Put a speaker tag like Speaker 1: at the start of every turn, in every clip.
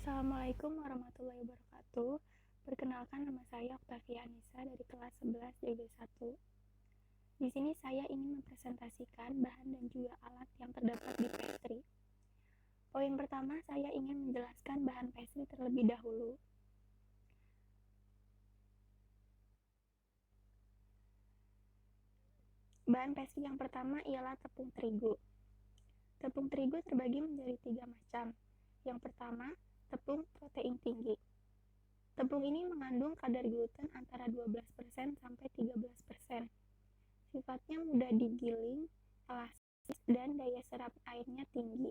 Speaker 1: Assalamualaikum warahmatullahi wabarakatuh. Perkenalkan, nama saya Oktavia Anissa dari kelas 11 DB1. Di sini saya ingin mempresentasikan bahan dan juga alat yang terdapat di pastry. Poin pertama, saya ingin menjelaskan bahan pastry terlebih dahulu. Bahan pastry yang pertama ialah tepung terigu. Tepung terigu terbagi menjadi 3 macam. Yang pertama, tepung protein tinggi. Tepung ini mengandung kadar gluten antara 12% sampai 13%. Sifatnya mudah digiling, elastis, dan daya serap airnya tinggi.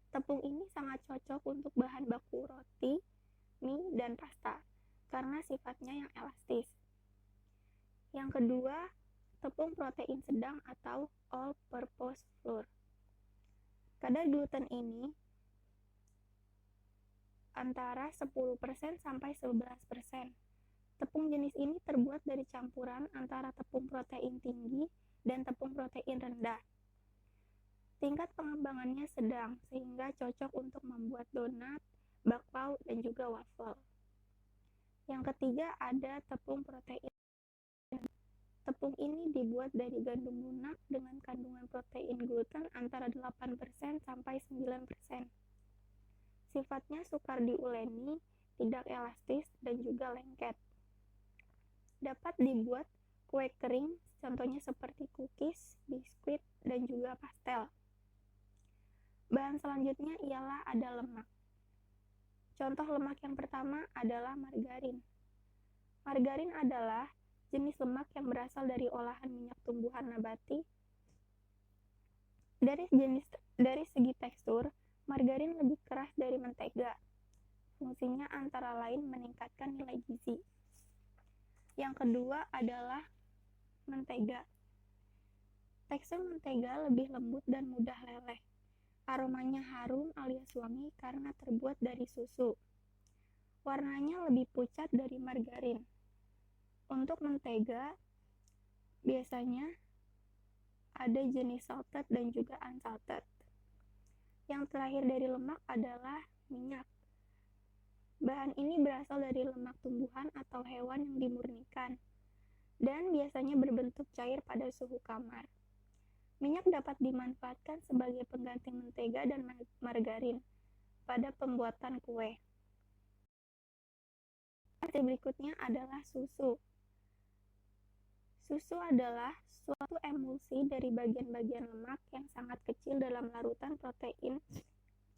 Speaker 1: Tepung ini sangat cocok untuk bahan baku roti, mie, dan pasta karena sifatnya yang elastis. Yang kedua, tepung protein sedang atau all-purpose flour. Kadar gluten ini antara 10% sampai 11%. Tepung jenis ini terbuat dari campuran antara tepung protein tinggi dan tepung protein rendah. Tingkat pengembangannya sedang, sehingga cocok untuk membuat donat, bakpao, dan juga waffle. Yang ketiga ada tepung protein. Tepung ini dibuat dari gandum lunak dengan kandungan protein gluten antara 8% sampai 9%. Sifatnya sukar diuleni, tidak elastis, dan juga lengket. Dapat dibuat kue kering, contohnya seperti cookies, biskuit, dan juga pastel. Bahan selanjutnya ialah ada lemak. Contoh lemak yang pertama adalah margarin. Margarin adalah jenis lemak yang berasal dari olahan minyak tumbuhan nabati. Dari segi tekstur, margarin lebih keras dari mentega. Fungsinya antara lain meningkatkan nilai gizi. Yang kedua adalah mentega. Tekstur mentega lebih lembut dan mudah leleh. Aromanya harum alias wangi karena terbuat dari susu. Warnanya lebih pucat dari margarin. Untuk mentega, biasanya ada jenis salted dan juga unsalted. Yang terakhir dari lemak adalah minyak. Bahan ini berasal dari lemak tumbuhan atau hewan yang dimurnikan dan biasanya berbentuk cair pada suhu kamar. Minyak dapat dimanfaatkan sebagai pengganti mentega dan margarin pada pembuatan kue. Berikutnya adalah susu. Susu adalah suatu emulsi dari bagian-bagian lemak yang sangat kecil dalam larutan protein,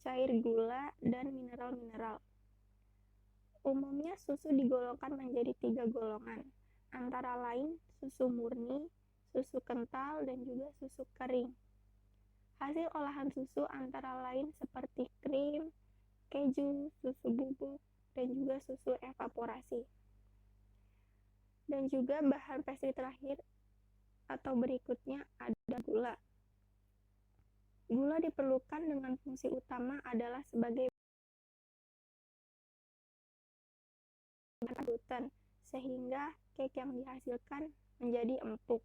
Speaker 1: cair gula, dan mineral-mineral. Umumnya susu digolongkan menjadi 3 golongan, antara lain susu murni, susu kental, dan juga susu kering. Hasil olahan susu antara lain seperti krim, keju, susu bubuk, dan juga susu evaporasi. Dan juga bahan pastry terakhir atau berikutnya ada gula. Gula diperlukan dengan fungsi utama adalah sebagai gluten, sehingga cake yang dihasilkan menjadi empuk.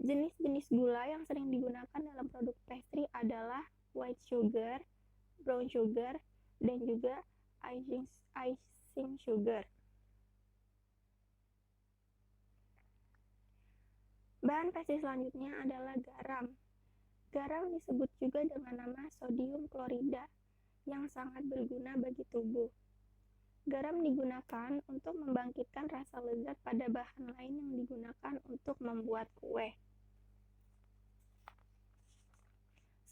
Speaker 1: Jenis-jenis gula yang sering digunakan dalam produk pastry adalah white sugar, brown sugar, dan juga icing sugar. Bahan pastry selanjutnya adalah garam. Garam disebut juga dengan nama sodium klorida yang sangat berguna bagi tubuh. Garam digunakan untuk membangkitkan rasa lezat pada bahan lain yang digunakan untuk membuat kue.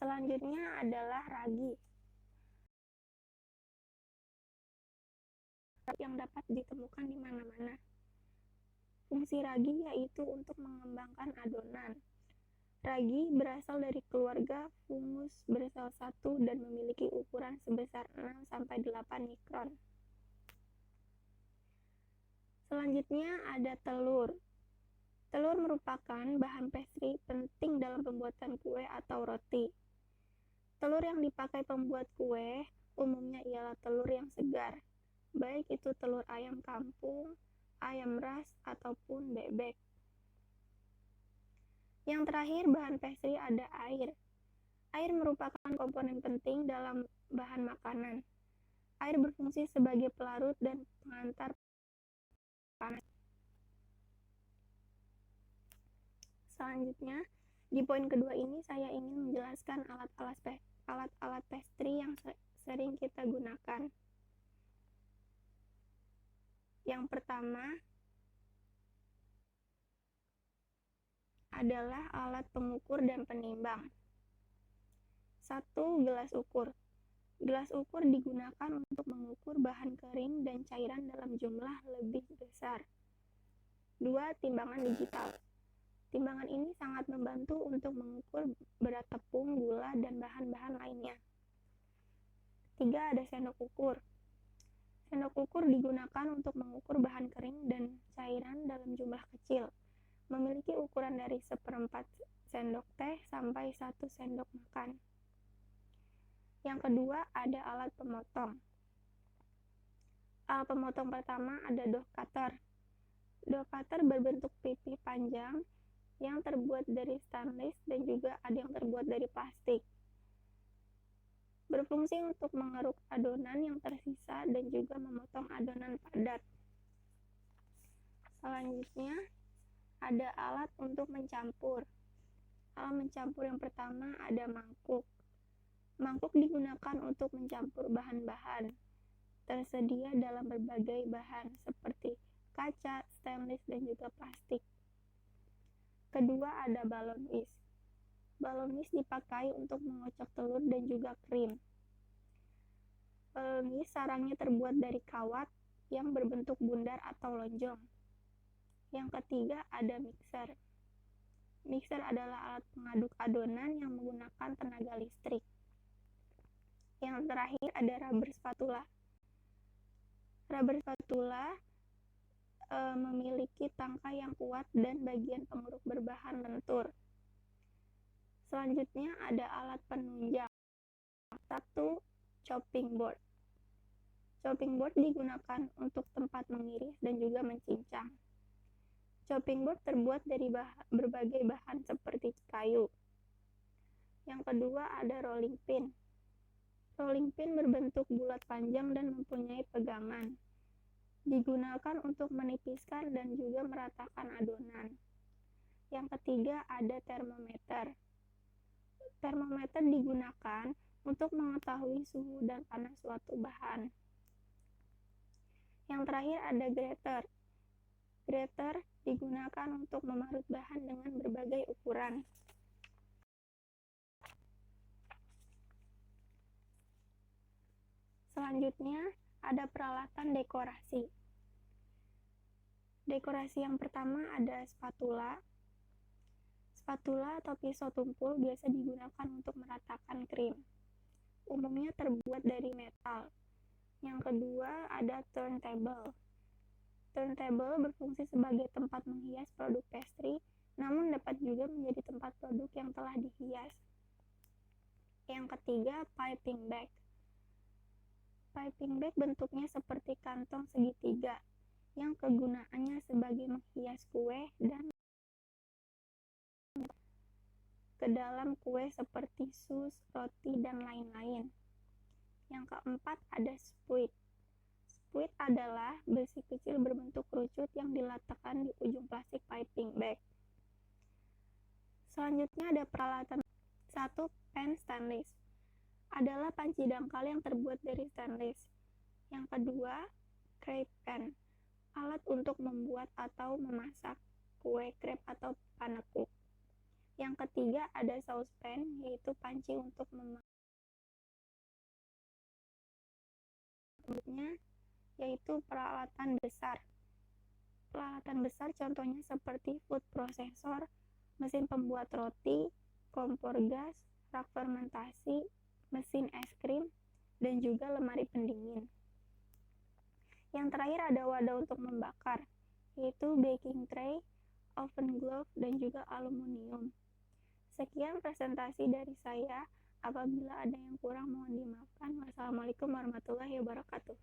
Speaker 1: Selanjutnya adalah ragi yang dapat ditemukan di mana-mana. Fungsi ragi yaitu untuk mengembangkan adonan. Ragi berasal dari keluarga fungus bersel satu dan memiliki ukuran sebesar 6-8 mikron. Selanjutnya ada telur. Telur merupakan bahan pastry penting dalam pembuatan kue atau roti. Telur yang dipakai pembuat kue umumnya ialah telur yang segar, baik itu telur ayam kampung, ayam ras, ataupun bebek. Yang terakhir bahan pastry ada air. Air merupakan komponen penting dalam bahan makanan. Air berfungsi sebagai pelarut dan pengantar panas. Selanjutnya, di poin kedua ini saya ingin menjelaskan alat-alat pastry yang sering kita gunakan. Yang pertama adalah alat pengukur dan penimbang. 1. Gelas ukur. Gelas ukur digunakan untuk mengukur bahan kering dan cairan dalam jumlah lebih besar. 2. Timbangan digital. Timbangan ini sangat membantu untuk mengukur berat tepung, gula, dan bahan-bahan lainnya. 3. Ada sendok ukur. Sendok ukur digunakan untuk mengukur bahan kering dan cairan dalam jumlah kecil. Memiliki ukuran dari 1/4 sendok teh sampai 1 sendok makan. Yang kedua, ada alat pemotong. Alat pemotong pertama ada dough cutter. Dough cutter berbentuk pipi panjang yang terbuat dari stainless dan juga ada yang terbuat dari plastik. Berfungsi untuk mengeruk adonan yang tersisa dan juga memotong adonan padat. Selanjutnya, ada alat untuk mencampur. Alat mencampur yang pertama ada mangkuk. Mangkuk digunakan untuk mencampur bahan-bahan. Tersedia dalam berbagai bahan seperti kaca, stainless, dan juga plastik. Kedua ada balon whisk. Balon whisk dipakai untuk mengocok telur dan juga krim. Balon whisk sarangnya terbuat dari kawat yang berbentuk bundar atau lonjong. Yang ketiga ada mixer. Mixer adalah alat pengaduk adonan yang menggunakan tenaga listrik. Yang terakhir ada rubber spatula. Rubber spatula memiliki tangkai yang kuat dan bagian pengeruk berbahan lentur. Selanjutnya ada alat penunjang. 1. Chopping board. Chopping board digunakan untuk tempat mengiris dan juga mencincang. Chopping board terbuat dari berbagai bahan seperti kayu. Yang kedua ada rolling pin. Rolling pin berbentuk bulat panjang dan mempunyai pegangan. Digunakan untuk menipiskan dan juga meratakan adonan. Yang ketiga ada termometer. Termometer digunakan untuk mengetahui suhu dan panas suatu bahan. Yang terakhir ada grater. Grater digunakan untuk memarut bahan dengan berbagai ukuran. Selanjutnya ada peralatan dekorasi. Dekorasi yang pertama ada spatula. Spatula atau pisau tumpul biasa digunakan untuk meratakan krim. Umumnya terbuat dari metal. Yang kedua ada turntable. Turntable berfungsi sebagai tempat menghias produk pastry, namun dapat juga menjadi tempat produk yang telah dihias. Yang ketiga piping bag. Piping bag bentuknya seperti kantong segitiga yang kegunaannya sebagai menghias kue dan ke dalam kue seperti sus, roti, dan lain-lain. Yang keempat ada spuit. Spuit adalah besi kecil berbentuk kerucut yang diletakkan di ujung plastik piping bag. Selanjutnya ada peralatan. 1. Pen stainless. Adalah panci dangkal yang terbuat dari stainless. Yang kedua, crepe pan, alat untuk membuat atau memasak kue crepe atau panekuk. Yang ketiga ada saucepan, yaitu panci untuk memasak. Selanjutnya yaitu peralatan besar. Peralatan besar contohnya seperti food processor, mesin pembuat roti, kompor gas, rak fermentasi, mesin es krim, dan juga lemari pendingin. Yang terakhir ada wadah untuk membakar, yaitu baking tray, oven glove, dan juga aluminium. Sekian presentasi dari saya. Apabila ada yang kurang mohon dimaafkan. Wassalamualaikum warahmatullahi wabarakatuh.